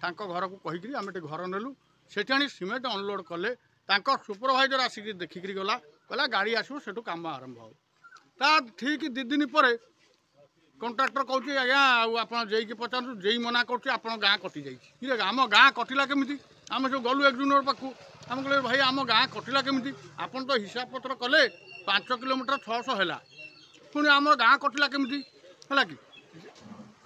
घर को कहीकि आम घर नेलु से सीमेंट अनलोड कले सुपरभाइजर आसिक देखिक गला कहला गाड़ी आसो से कम आरंभ हो ता ठीक 2 दिन पर कंट्राक्टर कहूँ आज्ञा आप पचारू जे मना कर गाँ कटि जाइए आम गाँ कटिला केमी आम सब गलु एक्जूनियर पाखु आम कहे भाई आम गाँ कटिला केमी आपन तो हिसाब पत्र कले 5 किलोमीटर 600 है पुणी आम गाँ कटिला केमी है कि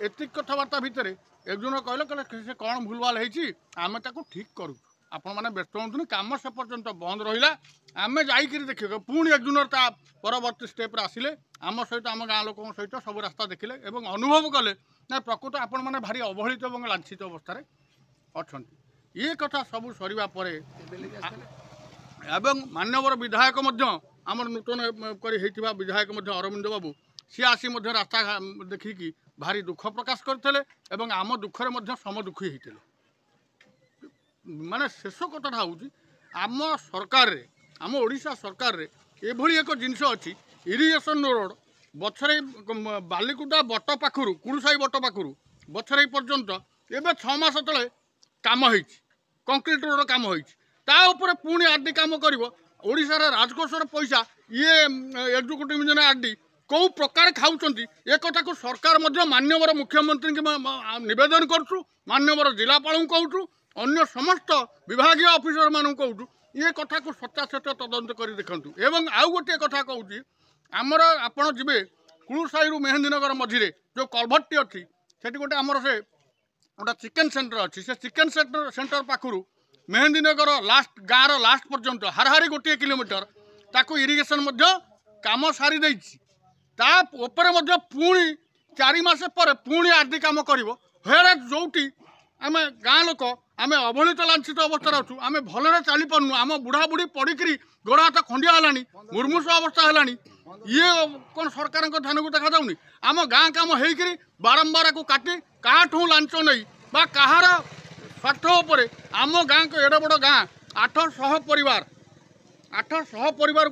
एति कथबार्ता भितर एक्जूनियर कहले कहले से कौन भूलभाल होती आम ठीक करूँ आपण मैंने व्यस्त हूँ कम से पर्यंत बंद रहा आम जाकर देखिए पुणी एक्जूनियर ता परवर्ती स्टेप आसिले आम सहित आम गाँ लोक सहित सब रास्ता देखिले एवं अनुभव कले ना प्रकृत आपण मैंने भारी अवहेलित और लांछित अवस्था अच्छा ये कथा सब सरिबा परे एवं मान्यवर विधायक आमर नूतन कर विधायक अरविंद बाबू सी आसी रास्ता देखिकी भारी दुख प्रकाश करते आम दुखरे सम दुखी होते माने शेष कथा हूँ आम सरकार रे आम ओडिशा सरकार रे एभली एक जिनस अच्छी इरिगेशन रोड बछरे बालिकुटा बट पाखु कुड़ुसाई बट पाखु बछरे पर्यंत एवं 6 मास तले काम हो कंक्रीट रोड काम होपर पुणी आरडी काम कर ओडिशार राजकोषर पैसा ये एग्जीक्यूटिव इंजीनियर आरडी कौ प्रकार खाऊँ एक को सरकार मान्यवर मुख्यमंत्री निवेदन करुँ मान्यवर जिलापाल कहूँ अन्य समस्त विभागीय ऑफिसर मान कहूँ ये कथा को सत्यासत्य तदंत कर देखूँ एवं आउ गोटे कथा कहूँ आमर आपड़ जी कुलुसाई मेहंदीनगर मझिरे जो कलभट्टी अच्छी से गोटे आमर से गोटे चिकेन सेंटर अच्छी से चिकेन सेंटर पाखु मेहंदीनगर लास्ट गाँव लास्ट पर्यंत हाराहारी 1 किलोमीटर ताकू इरिगेशन काम सारी देछि ता उपरे पुणी 4 मास पर पुणी आरडी काम कर जोटी आम गाँ लोक आम अवहेलित लांछित अवस्था अच्छु आम भलरे चली पार्नु आम बुढ़ा बुढ़ी पड़ी गोड़ हाथ खंडिया है मुर्मुष अवस्था है ये कौन सरकार ध्यान को देखा जाऊनी आम गाँ काम होकर बारंबार को काटी काठू लांच नहीं कहार स्वार्थ उपर आम गाँ को एड बड़ गाँ 800 परिवार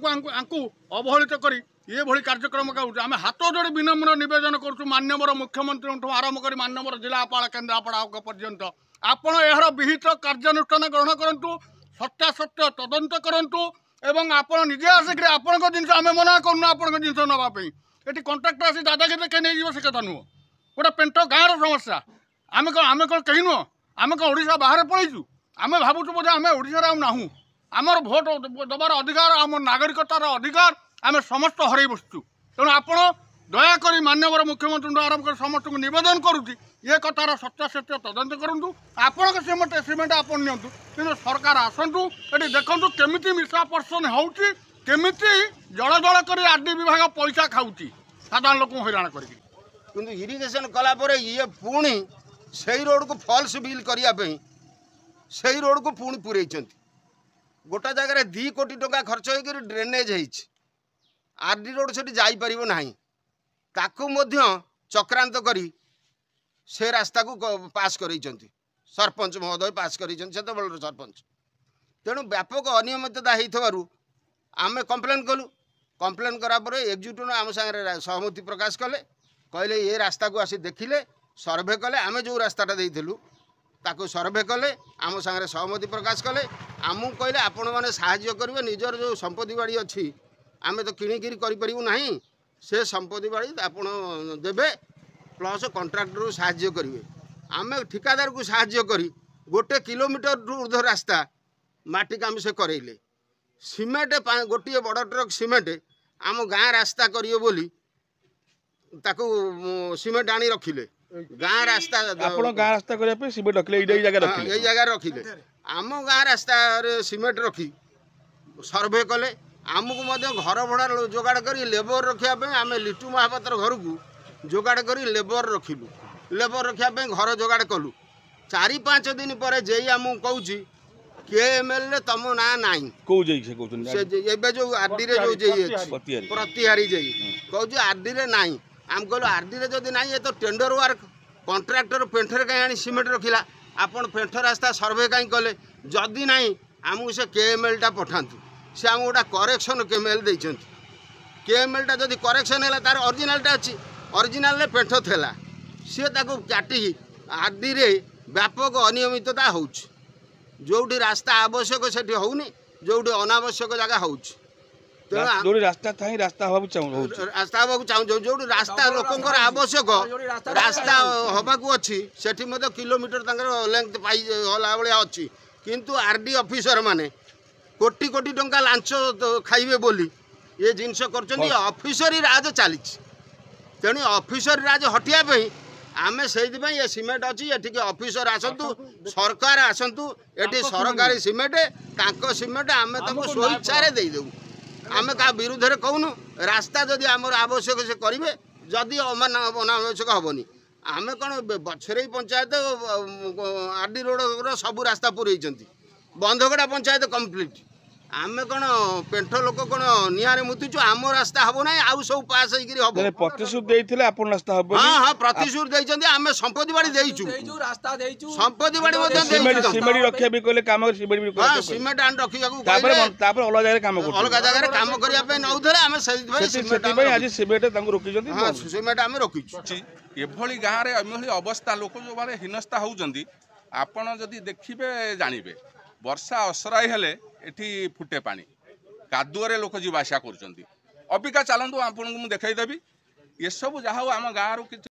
को अवहेलित कर ये भली कार्यक्रम कहूँ आम हाथ जोड़ी विनम्र निवेदन करुँ मान्यवर मुख्यमंत्री आरंभ कर मान्यवर जिलापाल केन्द्रापड़ा पर्यंत आपण यार विहित कार्यानुष्ठान ग्रहण करूँ सत्यासत्य तदंत करूँ एवं आपण निजे आसिक आपण जिन आम मना करूँ आपण जिन नापी ये कंट्राक्टर आसी दादागिरी देखे नहीं से कथा नुह गोटे पेंट गाँव समस्या आम कौन कहीं नुह आम कौन ओडिशा बाहर पलैचु आम भावुँ बोधे आम ओडिशा नाहूँ आमर भोट दबार अधिकार आम नागरिकतार अधिकार आम समस्त हर बसचु तेणु आपण दयाकोरी मान्यवर मुख्यमंत्री आरंभ कर समस्त को निवेदन करुँच ये कथार सत्यासत्य तदंत करूँ आपण सीमेंट आप नियंतु कि सरकार आसतु ये देखु केमी मिसापर्सन होमी जल जल कर आरडी विभाग पैसा खाऊँ साधारण लोक हैरान कर इरिगेशन कलापर ये पुणी से रोड को फॉल्स बिल करने से रोड को पुणी पूरे गोटा जगह 2 कोटी टंका खर्च होकर ड्रेनेज होती आरडी रोड से जापर ना ताकू चक्रांत करी से रास्ता को पास कर सरपंच महोदय पास कर सरपंच तेणु व्यापक अनियमितता होइथबारु आमे कंप्लेन कलु कंप्लेन करापर एक्जिक्यूटिव आम सागर सहमति प्रकाश कले कहले ये रास्ता को आसी देखिले सर्वे कले आमे जो रास्ताटा देइथिलु ताको सर्वे कले आम सागर सहमति प्रकाश कले आमु कहले आपण माने साहाय्य करिवे निजर जो संपत्ति बाड़ी अछि आमे तो किणिकिरी करि परिबु नाही से संपत्ति बाड़ी आपण देबे प्लस कंट्राक्टर साहाय्य करिवे आमे ठिकादार को साहाय्य करी 1 किलोमीटर ऊर्ध्व रास्ता माटी काम से करेले सीमेंट गोटे बड़ ट्रक सीमेंट आम गाँ रास्ता करियो बोली ताको सीमेंट आनी रखिले गाँ रास्ता आपण गाँ रास्ता करिया पे सीमेंट रखिले एई जगह रखिले आम गाँ रास्ता रे सीमेंट रखी सर्वे कले आमको मध्य घर भड़ा जोगाड़ करी लेबर रखा आम लिटू महापात्र घर को जोगाड़ करी लेबर रखिलु लेबर रखा घर जोगाड़ कलु 4-5 दिन पर जे आमको कहूँ केएमएल तुम ना नाई को जे से कहउछन जो आरडी रे जो जे प्रतिहारी जे कहू आरडी रे नाई आम कहलु आरडी रे जदी नाई ये तो टेंडर वर्क कॉन्ट्रैक्टर पेंटर कहीं आनी सीमेंट रखिला आपण पेंटर रास्ता सर्वे कहीं कले जदि नाई आमको से केएमएल टा पठांतु से आम गोटा करेक्शन केएमएल देइछंती केएमएल टा जदी करेक्शन हैला तार ओरिजिनल टा अछि ओरिजिनल ले पेंट थेला से ताको काटी आरडी रे ବ୍ୟାପକ ଅନିୟମିତତା ହେଉଛି। ଯେଉଁଠି ରାସ୍ତା ଆବଶ୍ୟକ ସେଠି ହେଉନି, ଯେଉଁଠି ଅନାବଶ୍ୟକ ଜାଗା ହେଉଛି। ତେଣୁ ରାସ୍ତା ଥାଇ ରାସ୍ତା ହେବାକୁ ଚାହୁଁଛୁ, ଯେଉଁଠି ରାସ୍ତା ଲୋକଙ୍କର ଆବଶ୍ୟକ ରାସ୍ତା ହେବାକୁ ଅଛି ସେଠି ମଧ୍ୟ କିଲୋମିଟର ତାଙ୍କର ଲେନ୍ଥ ହେଲା ଭଳିଆ ଅଛି। କିନ୍ତୁ ଆର୍ଡି ଅଫିସର ମାନେ କୋଟି କୋଟି ଟଙ୍କା ଲାଞ୍ଚ ଖାଇବେ ବୋଲି ଏ ଜିନିଷ କରୁଛନ୍ତି। ଅଫିସରୀ ରାଜ ଚାଲିଛି। ତେଣୁ ଅଫିସରୀ ରାଜ ହଟିବା ପାଇଁ ଆମେ ସେଇଥିପାଇଁ ଏ ସିମେଣ୍ଟ ଅଛି। ଏଠିକି ଅଫିସର ଆସନ୍ତୁ, ସରକାର ଆସନ୍ତୁ, ଏଠି ସରକାରୀ ସିମେଣ୍ଟ, ତାଙ୍କ ସିମେଣ୍ଟ ଆମେ ତାଙ୍କୁ ସ୍ୱଇଚ୍ଛାରେ ଦେଇଦେବୁ। ଆମେ କାହା ବିରୁଦ୍ଧରେ କହୁନୁ। ରାସ୍ତା ଯଦି ଆମର ଆବଶ୍ୟକ ସେ କରିବେ, ଯଦି ଅନାବଶ୍ୟକ ହେବନି। ଆମେ କ'ଣ ବଛରେଇ ପଞ୍ଚାୟତ ଆର୍ଡି ରୋଡ଼ର ସବୁ ରାସ୍ତା ପୁରେଇଛନ୍ତି, ବନ୍ଧଗଡ଼ା ପଞ୍ଚାୟତ କମ୍ପ୍ଲିଟ୍। ଆମେ କ'ଣ ପେଣ୍ଠ ଲୋକ କ'ଣ ନିଆଁରେ ମୁତୁଛୁ? ଆମ ରାସ୍ତା ହେବ ନାହିଁ, ଆଉ ସବୁ ପାସ୍ ହେଇକିରି ହେବ। ପ୍ରତିଶ୍ରୁତି ଦେଇଥିଲେ ଆପଣ ରାସ୍ତା ହେବ। ହଁ ପ୍ରତିଶ୍ରୁତି ଦେଇଛନ୍ତି। ଆମେ ସମ୍ପତ୍ତି ବାଡ଼ି ଦେଇଛୁ, ସମ୍ପତ୍ତି ବାଡ଼ି ମଧ୍ୟ ଦେଇଛୁ। ସିମେଣ୍ଟ ରଖିବା ବି କହିଲେ କାମ ସିମେଣ୍ଟ ଆଣି ରଖିବାକୁ ତାପରେ ଅଲଗା ଜାଗାରେ କାମ କରୁଛୁ। ଅଲଗା ଜାଗାରେ କାମ କରିବା ପାଇଁ ନେଉଥିଲେ। ଆମେ ସେଥିପାଇଁ ଆଜି ସିମେଣ୍ଟ ତାଙ୍କୁ ରୋକିଛନ୍ତି। ହଁ ସିମେଣ୍ଟ ଆମେ ରଖିଛୁ। ଏଭଳି ଗାଁରେ ଏଭଳି ଅବସ୍ଥା, ଲୋକ ଯେଉଁମାନେ ହୀନସ୍ତା ହେଉଛନ୍ତି, ଆପଣ ଯଦି ଦେଖିବେ ଜାଣିବେ। ବର୍ଷା ଅସରାଇ ହେଲେ ଏଠି ଫୁଟେ ପାଣି, କାଦୁଅରେ ଲୋକ ଯିବା ଆସିବା କରୁଛନ୍ତି। ଅବିକା ଚାଲନ୍ତୁ ଆପଣଙ୍କୁ ମୁଁ ଦେଖାଇଦେବି। ଏସବୁ ଯାହା ହଉ ଆମ ଗାଁରୁ କିଛି